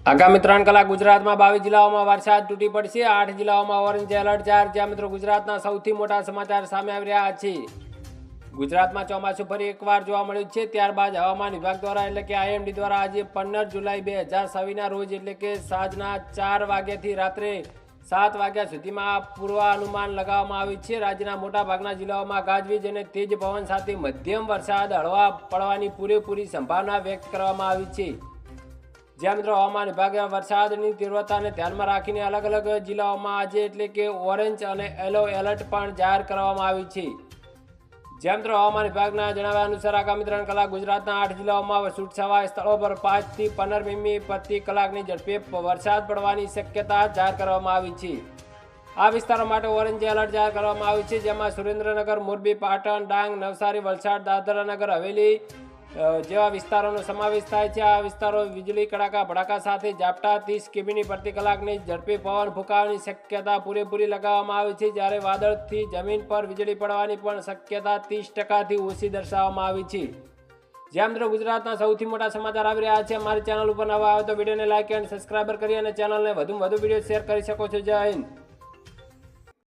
આગામી 3 કલાક ગુજરાતમાં 22 જિલ્લાઓમાં વરસાદ તૂટી પડશે। 8 જિલ્લાઓમાં ઓરેન્જ એલર્ટ જાહેર। જ્યાં મિત્રો ગુજરાતના સૌથી મોટા સમાચાર સામે આવી રહ્યા છે। ગુજરાતમાં ચોમાસું ફરી એકવાર જોવા મળ્યું છે। ત્યારબાદ હવામાન વિભાગ દ્વારા એટલે કે આઈએમડી દ્વારા આજે 15 જુલાઈ 2026ના રોજ એટલે કે સાંજના 4 વાગ્યાથી રાત્રે 7 વાગ્યા સુધીમાં પૂર્વાનુમાન લગાવવામાં આવ્યું છે। રાજ્યના મોટા ભાગના જિલ્લાઓમાં ગાજવીજ અને તેજ પવન સાથે મધ્યમ વરસાદ હળવા પડવાની પૂરેપૂરી સંભાવના વ્યક્ત કરવામાં આવી છે। જ્યાં મિત્રો હવામાન વિભાગે વરસાદની તીવ્રતાને ધ્યાનમાં રાખીને અલગ અલગ જિલ્લાઓમાં આજે એટલે કે ઓરેન્જ અને યલો એલર્ટ પણ જાહેર કરવામાં આવ્યું છે। જ્યાં મિત્રો હવામાન વિભાગના જણાવ્યા અનુસાર આગામી 3 કલાક ગુજરાતના 8 જિલ્લાઓમાં છૂટછવાયા સ્થળો પર 5 થી 15 મીમી પ્રતિ કલાકની ઝડપે વરસાદ પડવાની શક્યતા જાહેર કરવામાં આવી છે। આ વિસ્તારો માટે ઓરેન્જ એલર્ટ જાહેર કરવામાં આવ્યું છે, જેમાં સુરેન્દ્રનગર, મોરબી, પાટણ, ડાંગ, નવસારી, વલસાડ, દાદરા નગર હવેલી જેવા વિસ્તારોનો સમાવેશ થાય છે। આ વિસ્તારો વીજળી કડાકા ભડાકા સાથે ઝાપટા 30 કિમી પ્રતિ કલાકની ઝડપે પવન ફૂંકાવાની શક્યતા પૂરેપૂરી લગાવવામાં આવી છે, જ્યારે વાદળથી જમીન પર વીજળી પડવાની પણ શક્યતા 30%થી ઓછી દર્શાવવામાં આવી છે। જ્યાં મિત્રો ગુજરાતના સૌથી મોટા સમાચાર આવી રહ્યા છે। અમારી ચેનલ ઉપર નવા આવે તો વિડીયોને લાઈક અને સબસ્ક્રાઈબર કરી અને ચેનલને વધુમાં વધુ વિડીયો શેર કરી શકો છો। જય હિન્દ।